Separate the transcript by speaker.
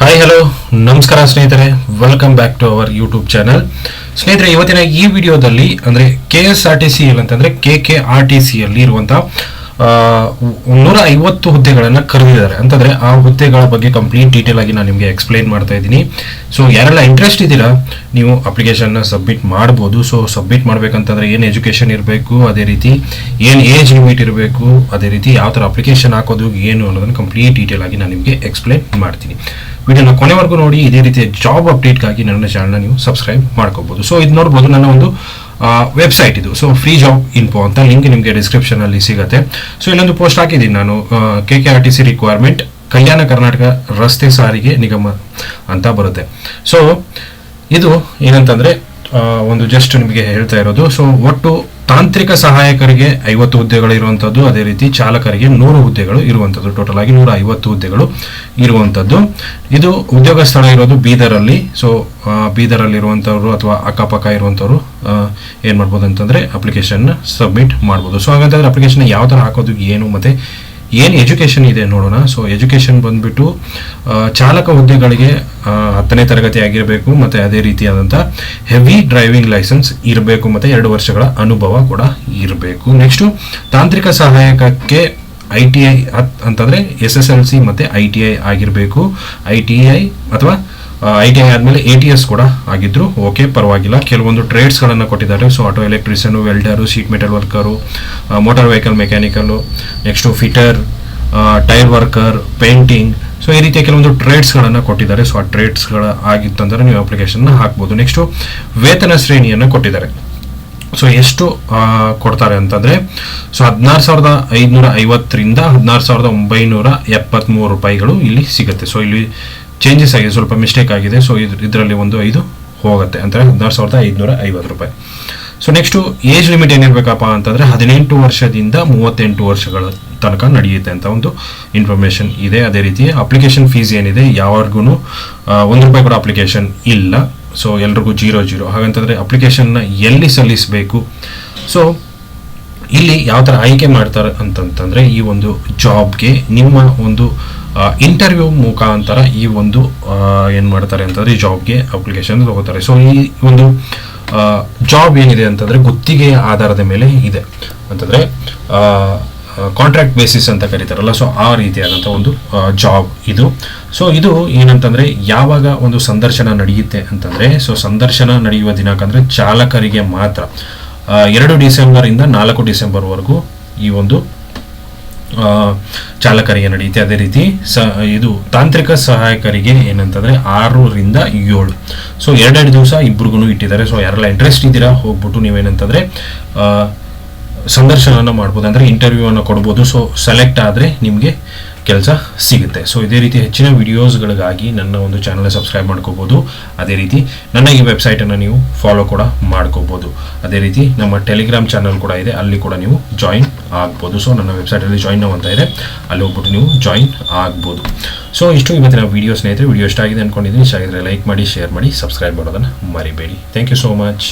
Speaker 1: Hi hello ನಮಸ್ಕಾರ ಸ್ನೇಹಿತರೆ, welcome back to our YouTube channel. ಸ್ನೇಹಿತರೆ, ಇವತ್ತಿನ ಈ ವಿಡಿಯೋದಲ್ಲಿ ಅಂದರೆ KSRTC ಅಂತಂದರೆ KKRTC ಯಲ್ಲಿ ಇರುವಂತಹ 150 ಹುದ್ದೆಗಳನ್ನು ಕರೆದಿದ್ದಾರೆ. ಅಂತಂದರೆ ಆ ಹುದ್ದೆಗಳ ಬಗ್ಗೆ ಕಂಪ್ಲೀಟ್ ಡೀಟೇಲ್ ಆಗಿ ನಾನು ನಿಮಗೆ ಎಕ್ಸ್ಪ್ಲೈನ್ ಮಾಡ್ತಾ ಇದ್ದೀನಿ. ಸೊ ಯಾರೆಲ್ಲ ಇಂಟ್ರೆಸ್ಟ್ ಇದ್ದೀರಾ ನೀವು ಅಪ್ಲಿಕೇಶನ್ನ ಸಬ್ಮಿಟ್ ಮಾಡ್ಬೋದು. ಸೊ ಸಬ್ಮಿಟ್ ಮಾಡಬೇಕಂತಂದರೆ ಏನು ಎಜುಕೇಷನ್ ಇರಬೇಕು, ಅದೇ ರೀತಿ ಏನು ಏಜ್ ಲಿಮಿಟ್ ಇರಬೇಕು, ಅದೇ ರೀತಿ ಯಾವ ಥರ ಅಪ್ಲಿಕೇಶನ್ ಹಾಕೋದು ಏನು ಅನ್ನೋದನ್ನು ಕಂಪ್ಲೀಟ್ ಡೀಟೇಲ್ ಆಗಿ ನಾನು ನಿಮಗೆ ಎಕ್ಸ್ಪ್ಲೈನ್ ಮಾಡ್ತೀನಿ. ವಿಡಿಯೋನ ಕೊನೆವರೆಗೂ ನೋಡಿ. ಇದೇ ರೀತಿಯ ಜಾಬ್ ಅಪ್ಡೇಟ್ಗಾಗಿ ನನ್ನ ಚಾನಲ್ನ ನೀವು ಸಬ್ಸ್ಕ್ರೈಬ್ ಮಾಡ್ಕೋಬೋದು. ಸೊ ಇದು ನೋಡ್ಬೋದು, ನನ್ನ ಒಂದು ವೆಬ್ಸೈಟ್ ಇದು. ಸೊ ಫ್ರೀ ಜಾಬ್ ಇನ್ಫೋ ಅಂತ ಲಿಂಕ್ ನಿಮಗೆ ಡಿಸ್ಕ್ರಿಪ್ಷನಲ್ಲಿ ಸಿಗುತ್ತೆ. ಸೊ ಇಲ್ಲೊಂದು ಪೋಸ್ಟ್ ಹಾಕಿದ್ದೀನಿ ನಾನು, KKRTC ರಿಕ್ವೈರ್ಮೆಂಟ್ ಕಲ್ಯಾಣ ಕರ್ನಾಟಕ ರಸ್ತೆ ಸಾರಿಗೆ ನಿಗಮ ಅಂತ ಬರುತ್ತೆ. ಸೊ ಇದು ಏನಂತಂದರೆ ಒಂದು ಜಸ್ಟ್ ನಿಮಗೆ ಹೇಳ್ತಾ ಇರೋದು. ಸೊ ಒಟ್ಟು ತಾಂತ್ರಿಕ ಸಹಾಯಕರಿಗೆ 50 ಹುದ್ದೆಗಳು ಇರುವಂಥದ್ದು, ಅದೇ ರೀತಿ ಚಾಲಕರಿಗೆ 100 ಹುದ್ದೆಗಳು ಇರುವಂಥದ್ದು. ಟೋಟಲ್ ಆಗಿ 150 ಹುದ್ದೆಗಳು ಇರುವಂಥದ್ದು. ಇದು ಉದ್ಯೋಗ ಸ್ಥಳ ಇರೋದು ಬೀದರಲ್ಲಿ. ಸೊ ಬೀದರಲ್ಲಿ ಇರುವಂಥವ್ರು ಅಥವಾ ಅಕ್ಕಪಕ್ಕ ಇರುವಂಥವ್ರು ಏನು ಮಾಡ್ಬೋದು ಅಂತಂದರೆ ಅಪ್ಲಿಕೇಶನ್ನ ಸಬ್ಮಿಟ್ ಮಾಡ್ಬೋದು. ಸೊ ಹಾಗಂತಂದರೆ ಅಪ್ಲಿಕೇಶನ್ ಯಾವ ಥರ ಹಾಕೋದು ಏನು ಮತ್ತು ಏನು ಎಜುಕೇಷನ್ ಇದೆ ನೋಡೋಣ. ಸೊ ಎಜುಕೇಷನ್ ಬಂದ್ಬಿಟ್ಟು ಚಾಲಕ ಹುದ್ದೆಗಳಿಗೆ 10ನೇ ತರಗತಿ ಆಗಿರಬೇಕು ಮತ್ತು ಅದೇ ರೀತಿಯಾದಂಥ ಹೆವಿ ಡ್ರೈವಿಂಗ್ ಲೈಸೆನ್ಸ್ ಇರಬೇಕು ಮತ್ತು 2 ವರ್ಷಗಳ ಅನುಭವ ಕೂಡ ಇರಬೇಕು. ನೆಕ್ಸ್ಟು ತಾಂತ್ರಿಕ ಸಹಾಯಕಕ್ಕೆ ITI ಅಂತಂದರೆ SSLC ಮತ್ತು ITI ಆಗಿರಬೇಕು. ITI ಅಥವಾ ITI ಆದಮೇಲೆ ATS ಕೂಡ ಆಗಿದ್ರು ಓಕೆ, ಪರವಾಗಿಲ್ಲ. ಕೆಲವೊಂದು ಟ್ರೇಡ್ಸ್ಗಳನ್ನು ಕೊಟ್ಟಿದ್ದಾರೆ. So auto electrician, welder, sheet metal worker, motor vehicle mechanical, next fitter, tyre worker, painting. So ಈ ರೀತಿಯ ಕೆಲವೊಂದು ಟ್ರೇಡ್ಸ್ಗಳನ್ನು ಕೊಟ್ಟಿದ್ದಾರೆ. ಸೊ ಆ ಟ್ರೇಡ್ಸ್ಗಳ ಆಗಿತ್ತಂದರೆ ನೀವು ಅಪ್ಲಿಕೇಶನ್ನ ಹಾಕ್ಬೋದು. ನೆಕ್ಸ್ಟು ವೇತನ ಶ್ರೇಣಿಯನ್ನು ಕೊಟ್ಟಿದ್ದಾರೆ. ಸೊ ಎಷ್ಟು ಕೊಡ್ತಾರೆ ಅಂತಂದರೆ, ಸೊ 16,550ರಿಂದ 16,973 ರೂಪಾಯಿಗಳು ಇಲ್ಲಿ ಸಿಗುತ್ತೆ. ಸೊ ಇಲ್ಲಿ ಚೇಂಜಸ್ ಆಗಿದೆ, ಸ್ವಲ್ಪ ಮಿಸ್ಟೇಕ್ ಆಗಿದೆ. ಸೊ ಇದರಲ್ಲಿ ಒಂದು 5 ಹೋಗುತ್ತೆ ಅಂದರೆ 16,550 ರೂಪಾಯಿ. ಸೊ ನೆಕ್ಸ್ಟು ಏಜ್ ಲಿಮಿಟ್ ಏನಿರಬೇಕಪ್ಪ ಅಂತಂದರೆ 18 ವರ್ಷದಿಂದ 38 ವರ್ಷಗಳ ತನಕ ನಡೆಯುತ್ತೆ ಅಂತ ಒಂದು ಇನ್ಫಾರ್ಮೇಷನ್ ಇದೆ. ಅದೇ ರೀತಿ ಅಪ್ಲಿಕೇಶನ್ ಫೀಸ್ ಏನಿದೆ, ಯಾವಾಗ್ಲೂ ₹1 ಕೂಡ ಅಪ್ಲಿಕೇಶನ್ ಇಲ್ಲ. ಸೊ ಎಲ್ರಿಗೂ 0 ಹಾಗಂತಂದರೆ ಅಪ್ಲಿಕೇಶನ್ನ ಎಲ್ಲಿ ಸಲ್ಲಿಸಬೇಕು, ಸೊ ಇಲ್ಲಿ ಯಾವ ಥರ ಆಯ್ಕೆ ಮಾಡ್ತಾರೆ ಅಂತಂತಂದರೆ ಈ ಒಂದು ಜಾಬ್ಗೆ ನಿಮ್ಮ ಒಂದು ಇಂಟರ್ವ್ಯೂ ಮುಖಾಂತರ ಈ ಒಂದು ಏನು ಮಾಡ್ತಾರೆ ಅಂತಂದರೆ ಈ ಜಾಬ್ಗೆ ಅಪ್ಲಿಕೇಶನ್ ತಗೋತಾರೆ. ಸೊ ಈ ಒಂದು ಜಾಬ್ ಏನಿದೆ ಅಂತಂದರೆ ಗುತ್ತಿಗೆಯ ಆಧಾರದ ಮೇಲೆ ಇದೆ. ಅಂತಂದರೆ ಕಾಂಟ್ರಾಕ್ಟ್ ಬೇಸಿಸ್ ಅಂತ ಕರೀತಾರಲ್ಲ, ಸೊ ಆ ರೀತಿಯಾದಂಥ ಒಂದು ಜಾಬ್ ಇದು. ಸೊ ಇದು ಏನಂತಂದರೆ ಯಾವಾಗ ಒಂದು ಸಂದರ್ಶನ ನಡೆಯುತ್ತೆ ಅಂತಂದರೆ, ಸೊ ಸಂದರ್ಶನ ನಡೆಯುವ ದಿನಾಂಕ ಅಂದರೆ ಚಾಲಕರಿಗೆ ಮಾತ್ರ 2 ಡಿಸೆಂಬರಿಂದ 4 ಡಿಸೆಂಬರ್ವರೆಗೂ ಈ ಒಂದು ಚಾಲಕರಿಗೆ ನಡೆಯುತ್ತೆ. ಅದೇ ರೀತಿ ಇದು ತಾಂತ್ರಿಕ ಸಹಾಯಕರಿಗೆ ಏನಂತಂದರೆ 6ರಿಂದ 7. ಸೊ 2 ದಿವಸ ಇಬ್ರಿಗೂ ಇಟ್ಟಿದ್ದಾರೆ. ಸೊ ಯಾರೆಲ್ಲ ಇಂಟ್ರೆಸ್ಟ್ ಇದ್ದೀರಾ ಹೋಗ್ಬಿಟ್ಟು ನೀವೇನಂತಂದರೆ ಸಂದರ್ಶನವನ್ನು ಮಾಡ್ಬೋದು, ಅಂದರೆ ಇಂಟರ್ವ್ಯೂವನ್ನು ಕೊಡ್ಬೋದು. ಸೊ ಸೆಲೆಕ್ಟ್ ಆದರೆ ನಿಮಗೆ ಕೆಲಸ ಸಿಗುತ್ತೆ. ಸೊ ಇದೇ ರೀತಿ ಹೆಚ್ಚಿನ ವಿಡಿಯೋಸ್ಗಳಿಗಾಗಿ ನನ್ನ ಒಂದು ಚಾನಲ್ನ ಸಬ್ಸ್ಕ್ರೈಬ್ ಮಾಡ್ಕೋಬೋದು. ಅದೇ ರೀತಿ ನನ್ನ ಈ ವೆಬ್ಸೈಟನ್ನು ನೀವು ಫಾಲೋ ಕೂಡ ಮಾಡ್ಕೋಬೋದು. ಅದೇ ರೀತಿ ನಮ್ಮ ಟೆಲಿಗ್ರಾಮ್ ಚಾನಲ್ ಕೂಡ ಇದೆ, ಅಲ್ಲಿ ಕೂಡ ನೀವು ಜಾಯಿನ್ ಆಗ್ಬೋದು. ಸೊ ನನ್ನ ವೆಬ್ಸೈಟಲ್ಲಿ ಜಾಯಿನ್ ಅಂತ ಇದೆ, ಅಲ್ಲಿ ಹೋಗ್ಬಿಟ್ಟು ನೀವು ಜಾಯಿನ್ ಆಗ್ಬೋದು. ಸೊ ಇಷ್ಟು ಇವತ್ತಿನ ವಿಡಿಯೋ. ಸ್ನೇಹಿತರೆ, ವಿಡಿಯೋ ಇಷ್ಟ ಆಗಿದೆ ಅಂದ್ಕೊಂಡಿದ್ದೀನಿ. ಇಷ್ಟ ಆಗಿದ್ರೆ ಲೈಕ್ ಮಾಡಿ, ಶೇರ್ ಮಾಡಿ, ಸಬ್ಸ್ಕ್ರೈಬ್ ಮಾಡೋದನ್ನು ಮರಿಬೇಡಿ. Thank you so much.